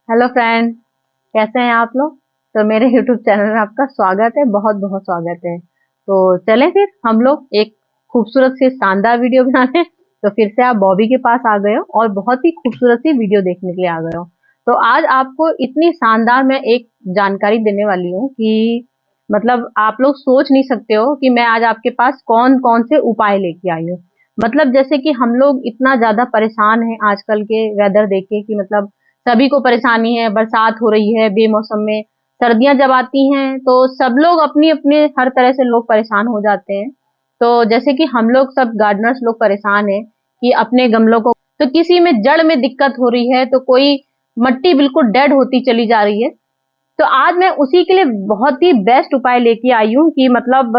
Hello friend, कैसे हैं आप लोग। तो मेरे यूट्यूब चैनल में आपका स्वागत है, बहुत बहुत स्वागत है। तो चलें फिर हम लोग एक खूबसूरत सी शानदार वीडियो बनाने। तो फिर से आप बॉबी के पास आ गए हो और बहुत ही खूबसूरत सी वीडियो देखने के लिए आ गए हो। तो आज आपको इतनी शानदार मैं एक जानकारी देने वाली हूँ कि मतलब आप लोग सोच नहीं सकते हो कि मैं आज आपके पास कौन कौन से उपाय लेके आई हूँ। मतलब जैसे कि हम लोग इतना ज्यादा परेशान हैं आजकल के वेदर देख के कि मतलब सभी को परेशानी है, बरसात हो रही है बेमौसम में, सर्दियां जब आती हैं तो सब लोग अपनी अपने हर तरह से लोग परेशान हो जाते हैं। तो जैसे कि हम लोग सब गार्डनर्स लोग परेशान हैं कि अपने गमलों को, तो किसी में जड़ में दिक्कत हो रही है, तो कोई मट्टी बिल्कुल डेड होती चली जा रही है। तो आज मैं उसी के लिए बहुत ही बेस्ट उपाय लेके आई हूँ कि मतलब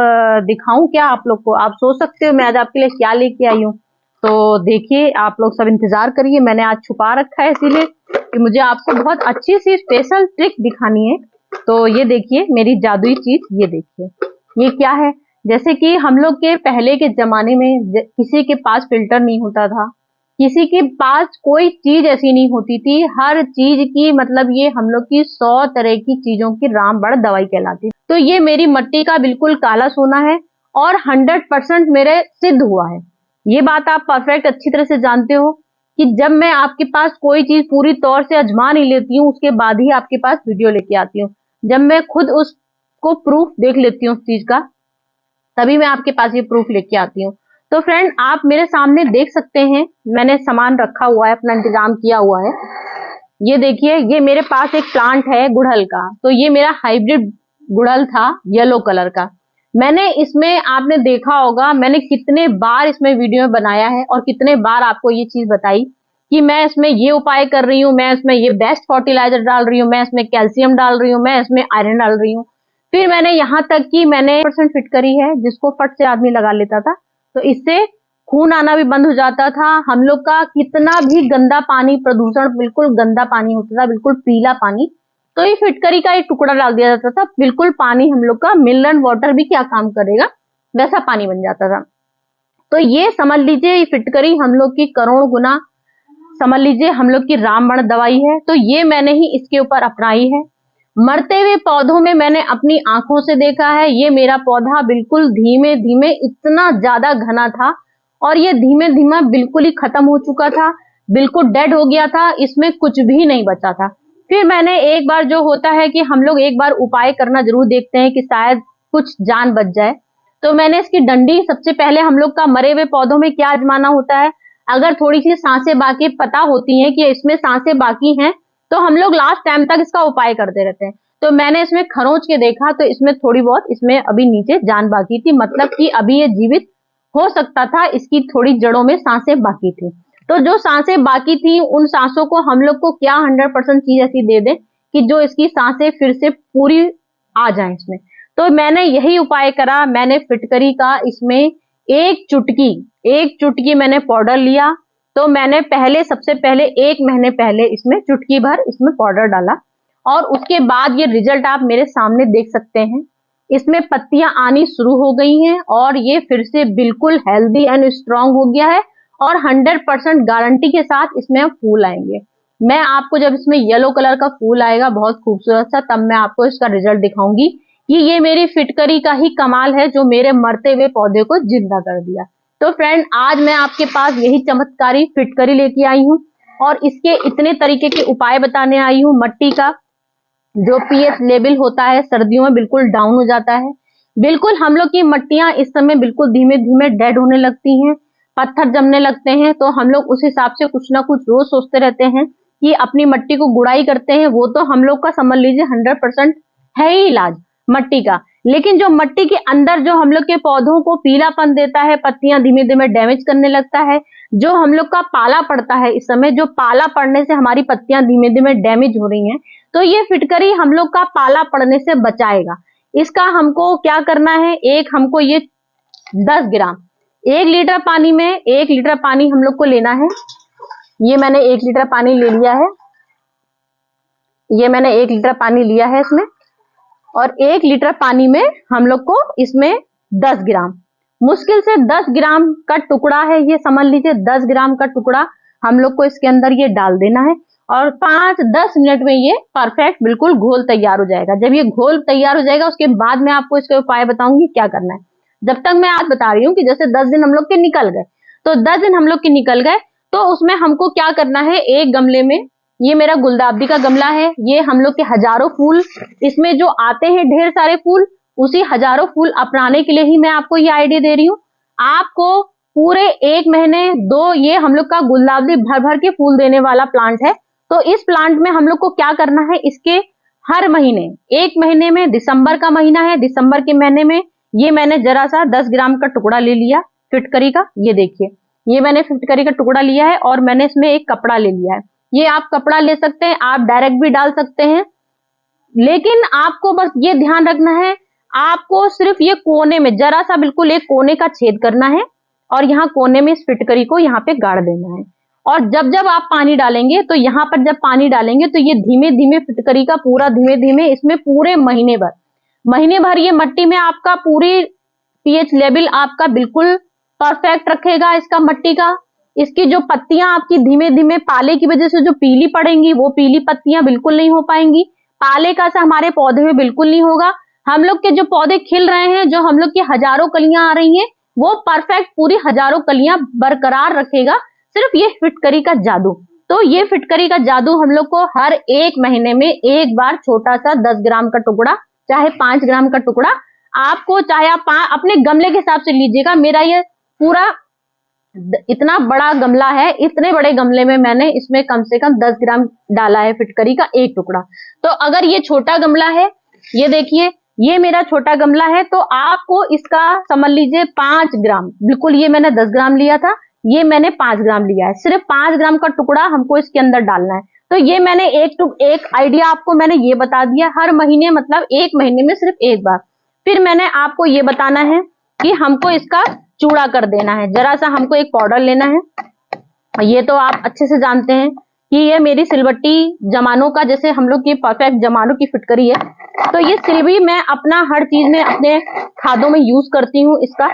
दिखाऊं क्या आप लोग को। आप सोच सकते हो मैं आज आपके लिए क्या लेके आई हूँ। तो देखिए, आप लोग सब इंतजार करिए। मैंने आज छुपा रखा है इसीलिए कि मुझे आपको बहुत अच्छी सी स्पेशल ट्रिक दिखानी है। तो ये देखिए मेरी जादुई चीज, ये देखिए ये क्या है। जैसे कि हम लोग के पहले के जमाने में किसी के पास फिल्टर नहीं होता था, किसी के पास कोई चीज ऐसी नहीं होती थी। हर चीज की मतलब ये हम लोग की 100 तरह की चीजों की रामबाण दवाई कहलाती। तो ये मेरी मट्टी का बिल्कुल काला सोना है और 100% मेरे सिद्ध हुआ है। ये बात आप परफेक्ट अच्छी तरह से जानते हो कि जब मैं आपके पास कोई चीज पूरी तौर से आजमा नहीं लेती हूँ, उसके बाद ही आपके पास वीडियो लेके आती हूँ। जब मैं खुद उसको प्रूफ देख लेती हूँ उस चीज का, तभी मैं आपके पास ये प्रूफ लेके आती हूँ। तो फ्रेंड, आप मेरे सामने देख सकते हैं, मैंने सामान रखा हुआ है, अपना इंतजाम किया हुआ है। ये देखिए, ये मेरे पास एक प्लांट है गुड़हल का। तो ये मेरा हाइब्रिड गुड़हल था, येलो कलर का। मैंने इसमें, आपने देखा होगा मैंने कितने बार इसमें वीडियो बनाया है और कितने बार आपको ये चीज बताई कि मैं इसमें ये उपाय कर रही हूँ, मैं इसमें ये बेस्ट फर्टिलाइजर डाल रही हूँ, मैं इसमें कैल्शियम डाल रही हूँ, मैं इसमें आयरन डाल रही हूँ। फिर मैंने यहाँ तक कि मैंने परसेंट फिट करी है जिसको फट से आदमी लगा लेता था, तो इससे खून आना भी बंद हो जाता था। हम लोग का कितना भी गंदा पानी, प्रदूषण, बिल्कुल गंदा पानी होता था, बिल्कुल पीला पानी, तो ये फिटकरी का एक टुकड़ा डाल दिया जाता था, बिल्कुल पानी हम लोग का मिनरल वाटर भी क्या काम करेगा वैसा पानी बन जाता था। तो ये समझ लीजिए, ये फिटकरी हम लोग की करोड़ गुना, समझ लीजिए हम लोग की रामबाण दवाई है। तो ये मैंने ही इसके ऊपर अपनाई है। मरते हुए पौधों में मैंने अपनी आंखों से देखा है, ये मेरा पौधा बिल्कुल धीमे धीमे इतना ज्यादा घना था और ये धीमे धीमे बिल्कुल ही खत्म हो चुका था, बिल्कुल डेड हो गया था, इसमें कुछ भी नहीं बचा था। फिर मैंने एक बार, जो होता है कि हम लोग एक बार उपाय करना जरूर देखते हैं कि शायद कुछ जान बच जाए, तो मैंने इसकी डंडी, सबसे पहले हम लोग का मरे हुए पौधों में क्या आजमाना होता है, अगर थोड़ी सी सांसें बाकी पता होती हैं कि इसमें सांसें बाकी हैं, तो हम लोग लास्ट टाइम तक इसका उपाय करते रहते हैं। तो मैंने इसमें खरोंच के देखा, तो इसमें थोड़ी बहुत, इसमें अभी नीचे जान बाकी थी, मतलब कि अभी ये जीवित हो सकता था, इसकी थोड़ी जड़ों में सांसें बाकी थी। तो जो सांसें बाकी थी, उन सांसों को हम लोग को क्या 100% चीज ऐसी दे दे कि जो इसकी सांसें फिर से पूरी आ जाए इसमें। तो मैंने यही उपाय करा। मैंने फिटकरी का इसमें एक चुटकी मैंने पाउडर लिया। तो मैंने पहले, सबसे पहले 1 महीने पहले इसमें चुटकी भर इसमें पाउडर डाला और उसके बाद ये रिजल्ट आप मेरे सामने देख सकते हैं। इसमें पत्तियां आनी शुरू हो गई हैं और ये फिर से बिल्कुल हेल्दी एंड स्ट्रांग हो गया है और 100% गारंटी के साथ इसमें फूल आएंगे। मैं आपको जब इसमें येलो कलर का फूल आएगा बहुत खूबसूरत सा, तब मैं आपको इसका रिजल्ट दिखाऊंगी कि ये मेरी फिटकरी का ही कमाल है जो मेरे मरते हुए पौधे को जिंदा कर दिया। तो फ्रेंड, आज मैं आपके पास यही चमत्कारी फिटकरी लेके आई हूँ और इसके इतने तरीके के उपाय बताने आई हूँ। मट्टी का जो पीएच लेवल होता है सर्दियों में बिल्कुल डाउन हो जाता है। बिल्कुल हम लोग की मट्टियां इस समय बिल्कुल धीमे धीमे डेड होने लगती हैं, पत्थर जमने लगते हैं। तो हम लोग उस हिसाब से कुछ ना कुछ रोज सोचते रहते हैं कि अपनी मट्टी को गुड़ाई करते हैं। वो तो हम लोग का समझ लीजिए 100% है ही इलाज मट्टी का। लेकिन जो मट्टी के अंदर जो हम लोग के पौधों को पीलापन देता है, पत्तियां धीमे धीमे डैमेज करने लगता है, जो हम लोग का पाला पड़ता है, इस समय जो पाला पड़ने से हमारी पत्तियां धीमे धीमे डैमेज हो रही हैं, तो ये फिटकरी हम लोग का पाला पड़ने से बचाएगा। इसका हमको क्या करना है, हमको ये 10 ग्राम, 1 लीटर पानी में, 1 लीटर पानी हम लोग को लेना है। ये मैंने 1 लीटर पानी ले लिया है, ये मैंने 1 लीटर पानी लिया है इसमें, और 1 लीटर पानी में हम लोग को इसमें 10 ग्राम, मुश्किल से 10 ग्राम का टुकड़ा है, ये समझ लीजिए 10 ग्राम का टुकड़ा हम लोग को इसके अंदर ये डाल देना है। और 5-10 मिनट में ये परफेक्ट बिल्कुल घोल तैयार हो जाएगा। जब ये घोल तैयार हो जाएगा उसके बाद मैं आपको इसके उपाय बताऊंगी क्या करना है। जब तक मैं आज बता रही हूँ कि जैसे 10 दिन हम लोग के निकल गए, तो 10 दिन हम लोग के निकल गए तो उसमें हमको क्या करना है, एक गमले में, ये मेरा गुलदाउदी का गमला है, ये हम लोग के हजारों फूल, इसमें जो आते हैं ढेर सारे फूल, उसी हजारों फूल अपनाने के लिए ही मैं आपको ये आइडिया दे रही हूँ। आपको पूरे 1 महीने ये हम लोग का गुलदाउदी भर भर के फूल देने वाला प्लांट है। तो इस प्लांट में हम लोग को क्या करना है, इसके हर महीने, 1 महीने में दिसंबर का महीना है, दिसंबर के महीने में ये मैंने जरा सा 10 ग्राम का टुकड़ा ले लिया फिटकरी का। ये देखिए, ये मैंने फिटकरी का टुकड़ा लिया है और मैंने इसमें एक कपड़ा ले लिया है। ये आप कपड़ा ले सकते हैं, आप डायरेक्ट भी डाल सकते हैं, लेकिन आपको बस ये ध्यान रखना है, आपको सिर्फ ये कोने में जरा सा बिल्कुल एक कोने का छेद करना है और यहाँ कोने में इस फिटकरी को यहाँ पे गाड़ देना है। और जब जब आप पानी डालेंगे तो यहाँ पर जब पानी डालेंगे तो ये धीमे धीमे फिटकरी का पूरा धीमे धीमे इसमें पूरे महीने भर ये मट्टी में आपका पूरी पीएच लेवल आपका बिल्कुल परफेक्ट रखेगा इसका मट्टी का। इसकी जो पत्तियां आपकी धीमे धीमे पाले की वजह से जो पीली पड़ेंगी, वो पीली पत्तियां बिल्कुल नहीं हो पाएंगी। पाले का असर हमारे पौधे में बिल्कुल नहीं होगा। हम लोग के जो पौधे खिल रहे हैं, जो हम लोग की हजारों कलियां आ रही हैं, वो परफेक्ट पूरी हजारों कलियां बरकरार रखेगा सिर्फ ये फिटकरी का जादू। तो ये फिटकरी का जादू हम लोग को हर 1 महीने में एक बार छोटा सा 10 ग्राम का टुकड़ा, चाहे 5 ग्राम का टुकड़ा, आपको चाहे आप अपने गमले के हिसाब से लीजिएगा। मेरा ये पूरा इतना बड़ा गमला है, इतने बड़े गमले में मैंने इसमें कम से कम 10 ग्राम डाला है फिटकरी का एक टुकड़ा। तो अगर ये छोटा गमला है, ये देखिए ये मेरा छोटा गमला है, तो आपको इसका समझ लीजिए 5 ग्राम, बिल्कुल ये मैंने 10 ग्राम लिया था, ये मैंने 5 ग्राम लिया है। सिर्फ 5 ग्राम का टुकड़ा हमको इसके अंदर डालना है। तो ये मैंने एक आइडिया आपको मैंने ये बता दिया, हर महीने मतलब 1 महीने में सिर्फ एक बार। फिर मैंने आपको ये बताना है कि हमको इसका चूड़ा कर देना है। जरा सा हमको एक पाउडर लेना है, ये तो आप अच्छे से जानते हैं कि ये मेरी सिलबट्टी जमानों का, जैसे हम लोग की परफेक्ट जमानों की फिटकरी है, तो ये सिलबी मैं अपना हर चीज में अपने खादों में यूज करती हूँ इसका।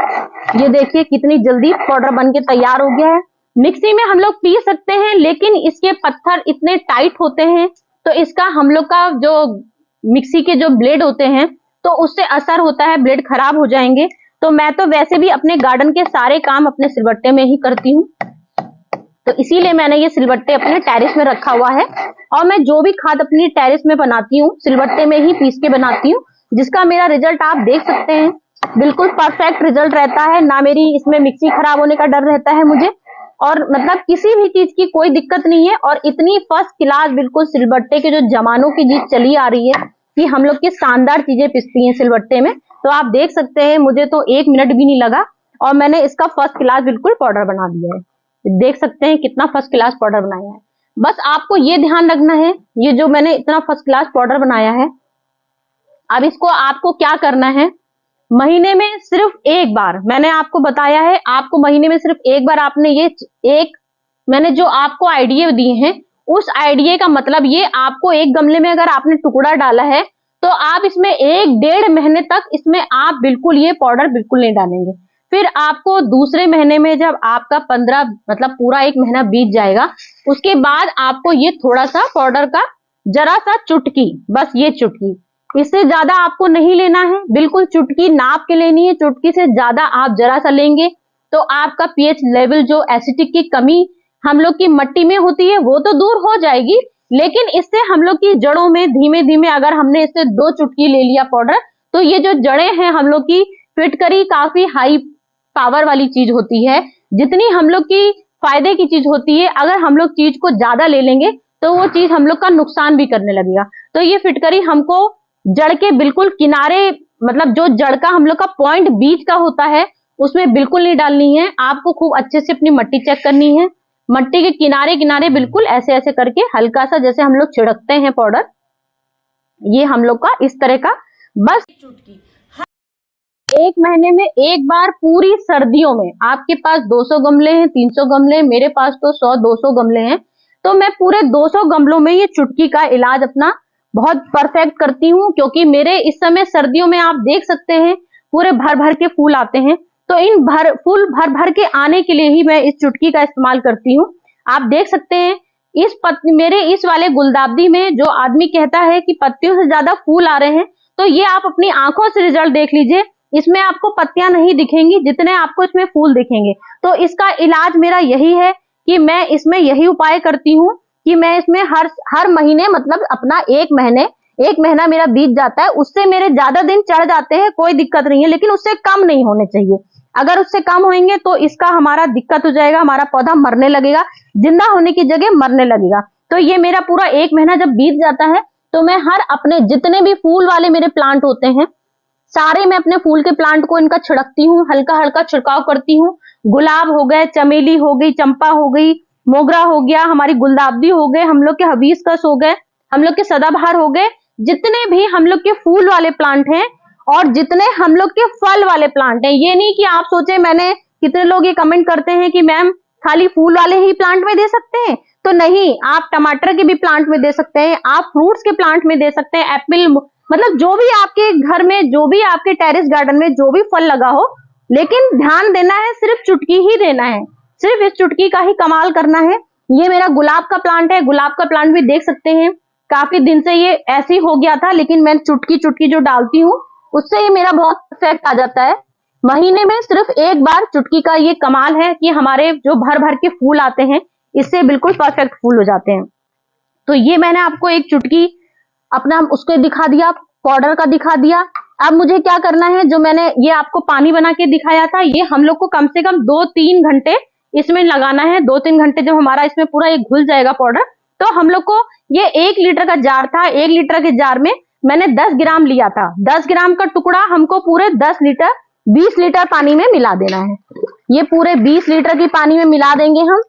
ये देखिए कितनी जल्दी पाउडर बन के तैयार हो गया है। मिक्सी में हम लोग पी सकते हैं, लेकिन इसके पत्थर इतने टाइट होते हैं तो इसका हम लोग का जो मिक्सी के जो ब्लेड होते हैं तो उससे असर होता है, ब्लेड खराब हो जाएंगे। तो मैं तो वैसे भी अपने गार्डन के सारे काम अपने सिलबट्टे में ही करती हूँ, तो इसीलिए मैंने ये सिलबट्टे अपने टेरेस में रखा हुआ है। और मैं जो भी खाद अपनी टेरेस में बनाती हूँ सिलबट्टे में ही पीस के बनाती हूँ, जिसका मेरा रिजल्ट आप देख सकते हैं, बिल्कुल परफेक्ट रिजल्ट रहता है। ना मेरी इसमें मिक्सी खराब होने का डर रहता है मुझे, और मतलब किसी भी चीज की कोई दिक्कत नहीं है। और इतनी फर्स्ट क्लास बिल्कुल सिलबट्टे के जो जमानों की चीज चली आ रही है कि हम लोग की शानदार चीजें पिसती हैं सिलबट्टे में। तो आप देख सकते हैं, मुझे तो 1 मिनट भी नहीं लगा और मैंने इसका फर्स्ट क्लास बिल्कुल पाउडर बना दिया है। देख सकते हैं कितना फर्स्ट क्लास पाउडर बनाया है। बस आपको ये ध्यान रखना है, ये जो मैंने इतना फर्स्ट क्लास पाउडर बनाया है, अब इसको आपको क्या करना है, महीने में सिर्फ एक बार, मैंने आपको बताया है, आपको महीने में सिर्फ एक बार आपने मैंने जो आपको आइडिया दिए हैं, उस आइडिया का मतलब ये, आपको एक गमले में अगर आपने टुकड़ा डाला है तो आप इसमें 1-1.5 महीने तक इसमें आप बिल्कुल ये पाउडर बिल्कुल नहीं डालेंगे। फिर आपको दूसरे महीने में जब आपका 15 मतलब पूरा 1 महीना बीत जाएगा, उसके बाद आपको ये थोड़ा सा पाउडर का जरा सा चुटकी, बस ये चुटकी, इससे ज्यादा आपको नहीं लेना है, बिल्कुल चुटकी नाप के लेनी है। चुटकी से ज्यादा आप जरा सा लेंगे तो आपका पीएच लेवल, जो एसिडिक की कमी हम लोग की मट्टी में होती है, वो तो दूर हो जाएगी, लेकिन इससे हम लोग की जड़ों में धीमे धीमे, अगर हमने इससे 2 चुटकी ले लिया पाउडर, तो ये जो जड़ें हैं हम लोग की, फिटकरी काफी हाई पावर वाली चीज होती है, जितनी हम लोग की फायदे की चीज होती है, अगर हम लोग चीज को ज्यादा ले लेंगे तो वो चीज हम लोग का नुकसान भी करने लगेगा। तो ये फिटकरी हमको जड़ के बिल्कुल किनारे, मतलब जो जड़ का हम लोग का पॉइंट बीच का होता है, उसमें बिल्कुल नहीं डालनी है। आपको खूब अच्छे से अपनी मट्टी चेक करनी है, मट्टी के किनारे किनारे बिल्कुल ऐसे ऐसे करके हल्का सा, जैसे हम लोग छिड़कते हैं पाउडर, ये हम लोग का इस तरह का, बस चुटकी 1 महीने में एक बार। पूरी सर्दियों में आपके पास 200 गमले हैं, 300 गमले हैं, मेरे पास तो 100-200 गमले हैं, तो मैं पूरे 200 गमलों में ये चुटकी का इलाज अपना बहुत परफेक्ट करती हूँ। क्योंकि मेरे इस समय सर्दियों में आप देख सकते हैं पूरे भर भर के फूल आते हैं, तो फूल भर भर के आने के लिए ही मैं इस चुटकी का इस्तेमाल करती हूँ। आप देख सकते हैं मेरे इस वाले गुलदावदी में जो आदमी कहता है कि पत्तियों से ज्यादा फूल आ रहे हैं, तो ये आप अपनी आंखों से रिजल्ट देख लीजिए। इसमें आपको पत्तियां नहीं दिखेंगी जितने आपको इसमें फूल दिखेंगे। तो इसका इलाज मेरा यही है कि मैं इसमें यही उपाय करती हूँ कि मैं इसमें हर महीने, मतलब अपना एक महीना मेरा बीत जाता है, उससे मेरे ज्यादा दिन चढ़ जाते हैं, कोई दिक्कत नहीं है, लेकिन उससे कम नहीं होने चाहिए। अगर उससे कम होंगे तो इसका हमारा दिक्कत हो जाएगा, हमारा पौधा मरने लगेगा, जिंदा होने की जगह मरने लगेगा। तो ये मेरा पूरा एक महीना जब बीत जाता है तो मैं हर अपने जितने भी फूल वाले मेरे प्लांट होते हैं, सारे मैं अपने फूल के प्लांट को इनका छिड़कती हूँ, हल्का हल्का छिड़काव करती हूँ। गुलाब हो गए, चमेली हो गई, चंपा हो गई, मोगरा हो गया, हमारी गुलदावदी हो गए, हम लोग के हिबिस्कस हो गए, हम लोग के सदाबहार हो गए, जितने भी हम लोग के फूल वाले प्लांट हैं और जितने हम लोग के फल वाले प्लांट हैं। ये नहीं कि आप सोचे, मैंने कितने लोग ये कमेंट करते हैं कि मैम खाली फूल वाले ही प्लांट में दे सकते हैं, तो नहीं, आप टमाटर के भी प्लांट में दे सकते हैं, आप फ्रूट्स के प्लांट में दे सकते हैं, एप्पल, मतलब जो भी आपके घर में, जो भी आपके टेरेस गार्डन में जो भी फल लगा हो, लेकिन ध्यान देना है, सिर्फ चुटकी ही देना है, सिर्फ इस चुटकी का ही कमाल करना है। ये मेरा गुलाब का प्लांट है, गुलाब का प्लांट भी देख सकते हैं, काफी दिन से ये ऐसे ही हो गया था, लेकिन मैं चुटकी चुटकी जो डालती हूँ उससे ये मेरा बहुत इफेक्ट आ जाता है। महीने में सिर्फ एक बार चुटकी का ये कमाल है कि हमारे जो भर भर के फूल आते हैं, इससे बिल्कुल परफेक्ट फूल हो जाते हैं। तो ये मैंने आपको एक चुटकी अपना उसको दिखा दिया, पाउडर का दिखा दिया। अब मुझे क्या करना है, जो मैंने ये आपको पानी बना के दिखाया था, ये हम लोग को कम से कम 2-3 घंटे इसमें लगाना है। 2-3 घंटे जब हमारा इसमें पूरा ये घुल जाएगा पाउडर, तो हम लोग को ये 1 लीटर का जार था, 1 लीटर के जार में मैंने 10 ग्राम लिया था। 10 ग्राम का टुकड़ा हमको पूरे 20 लीटर पानी में मिला देना है। ये पूरे 20 लीटर की पानी में मिला देंगे हम।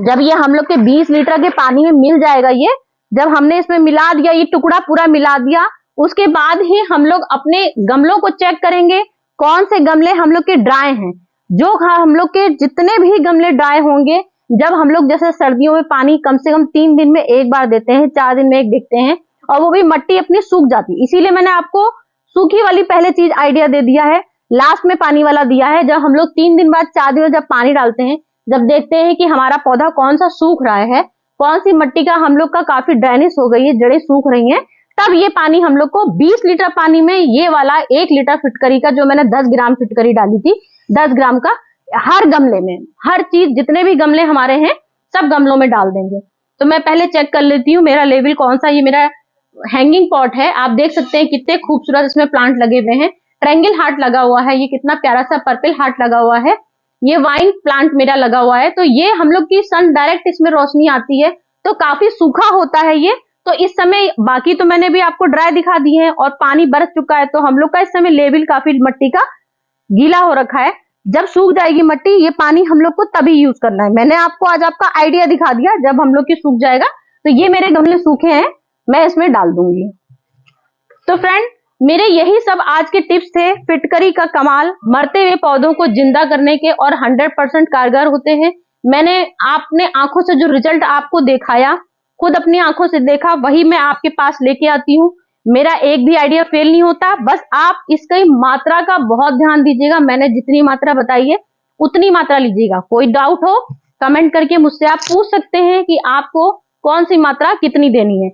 जब ये हम लोग के 20 लीटर के पानी में मिल जाएगा, ये जब हमने इसमें मिला दिया, ये टुकड़ा पूरा मिला दिया, उसके बाद ही हम लोग अपने गमलों को चेक करेंगे, कौन से गमले हम लोग के ड्राई हैं। जो हम लोग के जितने भी गमले ड्राई होंगे, जब हम लोग जैसे सर्दियों में पानी कम से कम 3 दिन में एक बार देते हैं, 4 दिन में एक देते हैं, और वो भी मिट्टी अपनी सूख जाती है, इसीलिए मैंने आपको सूखी वाली पहले चीज आइडिया दे दिया है, लास्ट में पानी वाला दिया है। जब हम लोग 3 दिन बाद, 4 दिन बाद जब पानी डालते हैं, जब देखते हैं कि हमारा पौधा कौन सा सूख रहा है, कौन सी मिट्टी का हम लोग का काफी ड्राइनेस हो गई है, जड़ें सूख रही हैं, तब ये पानी हम लोग को 20 लीटर पानी में ये वाला 1 लीटर फिटकरी का, जो मैंने 10 ग्राम फिटकरी डाली थी, 10 ग्राम का हर गमले में, हर चीज जितने भी गमले हमारे हैं सब गमलों में डाल देंगे। तो मैं पहले चेक कर लेती हूँ मेरा लेवल कौन सा। ये मेरा हैंगिंग पॉट है, आप देख सकते हैं कितने खूबसूरत इसमें प्लांट लगे हुए हैं। ट्रायंगल हार्ट लगा हुआ है, ये कितना प्यारा सा पर्पल हार्ट लगा हुआ है। ये वाइन प्लांट मेरा लगा हुआ है। तो ये हम लोग की सन डायरेक्ट इसमें रोशनी आती है, तो काफी सूखा होता है ये। तो इस समय बाकी तो मैंने भी आपको ड्राई दिखा दी है और पानी बरस चुका है, तो हम लोग का इस समय लेवल काफी मिट्टी का गीला हो रखा है। जब सूख जाएगी मिट्टी, ये पानी हम लोग को तभी यूज करना है। मैंने आपको आज आपका आइडिया दिखा दिया, जब हम लोग की सूख जाएगा, तो ये मेरे गमले सूखे हैं, मैं इसमें डाल दूंगी। तो फ्रेंड, मेरे यही सब आज के टिप्स थे फिटकरी का कमाल, मरते हुए पौधों को जिंदा करने के, और 100% कारगर होते हैं। मैंने अपने आंखों से जो रिजल्ट आपको दिखाया, खुद अपनी आंखों से देखा, वही मैं आपके पास लेके आती हूँ। मेरा एक भी आइडिया फेल नहीं होता, बस आप इसकी मात्रा का बहुत ध्यान दीजिएगा। मैंने जितनी मात्रा बताई है उतनी मात्रा लीजिएगा। कोई डाउट हो कमेंट करके मुझसे आप पूछ सकते हैं कि आपको कौन सी मात्रा कितनी देनी है।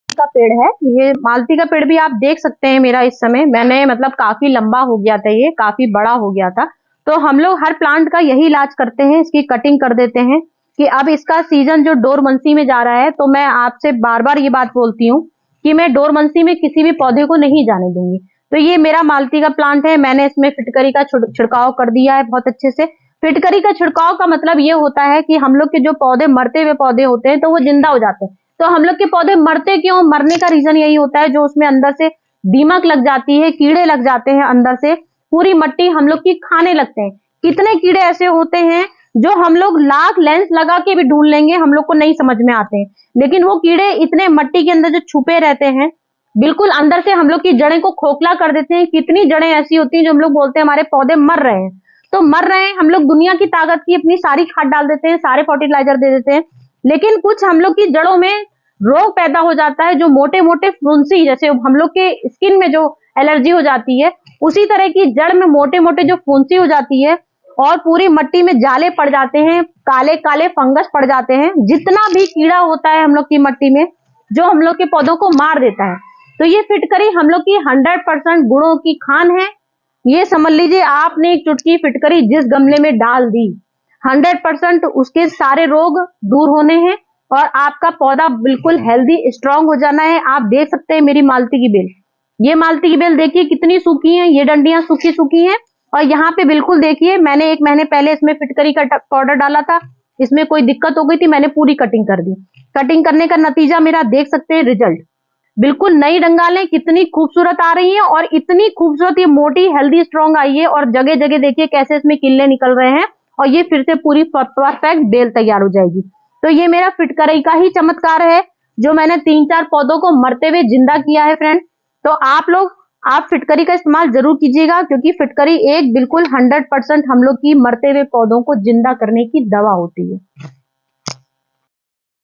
का पेड़ है, ये मालती का पेड़ भी आप देख सकते हैं मेरा इस समय, मैंने मतलब काफी लंबा हो गया था, ये काफी बड़ा हो गया था। तो हम लोग हर प्लांट का यही इलाज करते हैं, इसकी कटिंग कर देते हैं कि अब इसका सीजन जो डोरमंसी में जा रहा है, तो मैं आपसे बार बार ये बात बोलती हूँ कि मैं डोरमंसी में किसी भी पौधे को नहीं जाने दूंगी। तो ये मेरा मालती का प्लांट है, मैंने इसमें फिटकरी का छिड़काव कर दिया है बहुत अच्छे से। फिटकरी का छिड़काव का मतलब ये होता है कि हम लोग के जो पौधे मरते हुए पौधे होते हैं, तो वो जिंदा हो जाते हैं। तो हम लोग के पौधे मरते क्यों? मरने का रीजन यही होता है, जो उसमें अंदर से दीमक लग जाती है, कीड़े लग जाते हैं, अंदर से पूरी मिट्टी हम लोग की खाने लगते हैं। कितने कीड़े ऐसे होते हैं जो हम लोग लाख लेंस लगा के भी ढूंढ लेंगे, हम लोग को नहीं समझ में आते हैं, लेकिन वो कीड़े इतने मिट्टी के अंदर जो छुपे रहते हैं, बिल्कुल अंदर से हम लोग की जड़ें को खोखला कर देते हैं। कितनी जड़ें ऐसी होती हैं जो हम लोग बोलते हैं हमारे पौधे मर रहे हैं, तो मर रहे हैं, हम लोग दुनिया की ताकत की अपनी सारी खाद डाल देते हैं, सारे फर्टिलाइजर दे देते हैं, लेकिन कुछ हम लोग की जड़ों में रोग पैदा हो जाता है, जो मोटे मोटे फुंसी, जैसे हम लोग के स्किन में जो एलर्जी हो जाती है, उसी तरह की जड़ में मोटे मोटे जो फुंसी हो जाती है, और पूरी मट्टी में जाले पड़ जाते हैं, काले काले फंगस पड़ जाते हैं, जितना भी कीड़ा होता है हम लोग की मट्टी में जो हम लोग के पौधों को मार देता है। तो ये फिटकरी हम लोग की 100% गुणों की खान है। ये समझ लीजिए आपने एक चुटकी फिटकरी जिस गमले में डाल दी, 100% उसके सारे रोग दूर होने हैं और आपका पौधा बिल्कुल हेल्दी स्ट्रांग हो जाना है। आप देख सकते हैं मेरी मालती की बेल, ये मालती की बेल देखिए कितनी सूखी है, ये डंडियां सूखी सूखी हैं। और यहाँ पे बिल्कुल देखिए मैंने 1 महीने पहले इसमें फिटकरी का पाउडर डाला था, इसमें कोई दिक्कत हो गई थी, मैंने पूरी कटिंग कर दी। कटिंग करने का नतीजा मेरा देख सकते हैं, रिजल्ट बिल्कुल नई डंगालें कितनी खूबसूरत आ रही हैं और इतनी खूबसूरत ये मोटी हेल्दी स्ट्रांग आई है। और जगह जगह देखिए कैसे इसमें किल्ले निकल रहे हैं और ये फिर से पूरी परफेक्ट बेल तैयार हो जाएगी। तो ये मेरा फिटकरी का ही चमत्कार है जो मैंने 3-4 पौधों को मरते हुए जिंदा किया है फ्रेंड। तो आप फिटकरी का इस्तेमाल जरूर कीजिएगा, क्योंकि फिटकरी एक बिल्कुल 100% हम लोग की मरते हुए पौधों को जिंदा करने की दवा होती है।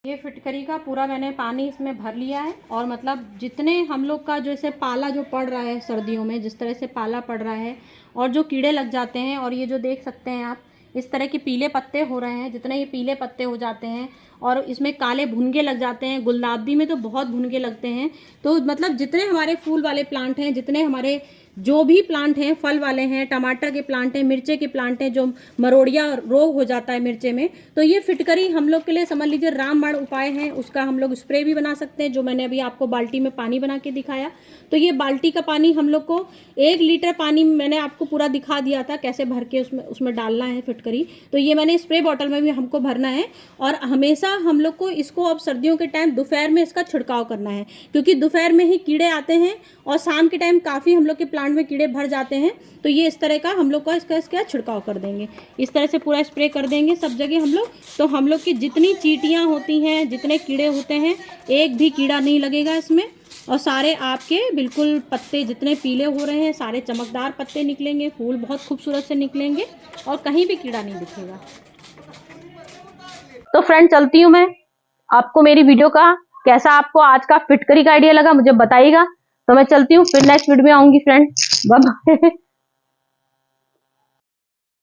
ये फिटकरी का पूरा मैंने पानी इसमें भर लिया है और मतलब जितने हम लोग का जैसे पाला जो पड़ रहा है सर्दियों में, जिस तरह से पाला पड़ रहा है और जो कीड़े लग जाते हैं, और ये जो देख सकते हैं आप इस तरह के पीले पत्ते हो रहे हैं, जितने ये पीले पत्ते हो जाते हैं और इसमें काले भुनगे लग जाते हैं, गुलाबी में तो बहुत भुनगे लगते हैं। तो मतलब जितने हमारे फूल वाले प्लांट हैं, जितने हमारे जो भी प्लांट हैं, फल वाले हैं, टमाटर के प्लांट हैं, मिर्चे के प्लांट हैं, जो मरोड़िया रोग हो जाता है मिर्चे में, तो ये फिटकरी हम लोग के लिए समझ लीजिए रामबाण उपाय है। उसका हम लोग स्प्रे भी बना सकते हैं, जो मैंने अभी आपको बाल्टी में पानी बना के दिखाया। तो ये बाल्टी का पानी हम लोग को 1 लीटर पानी मैंने आपको पूरा दिखा दिया था कैसे भर के उसमें डालना है फिटकरी। तो ये मैंने स्प्रे बॉटल में भी हमको भरना है और हमेशा हम लोग को इसको अब सर्दियों के टाइम दोपहर में इसका छिड़काव करना है, क्योंकि दोपहर में ही कीड़े आते हैं और शाम के टाइम काफ़ी हम लोग के प्लांट में कीड़े भर जाते हैं। तो ये इस तरह का हम लोग का इसका छिड़काव कर देंगे, इस तरह से पूरा स्प्रे कर देंगे सब जगह हम लोग। तो हम लोग की जितनी चींटियाँ होती हैं, जितने कीड़े होते हैं, एक भी कीड़ा नहीं लगेगा इसमें। और सारे आपके बिल्कुल पत्ते जितने पीले हो रहे हैं सारे चमकदार पत्ते निकलेंगे, फूल बहुत खूबसूरत से निकलेंगे और कहीं भी कीड़ा नहीं दिखेगा। तो फ्रेंड चलती हूँ मैं। आपको मेरी वीडियो का कैसा, आपको आज का फिटकरी का आइडिया लगा मुझे बताइएगा। तो मैं चलती हूँ, फिर नेक्स्ट वीडियो में आऊंगी फ्रेंड। Bye bye.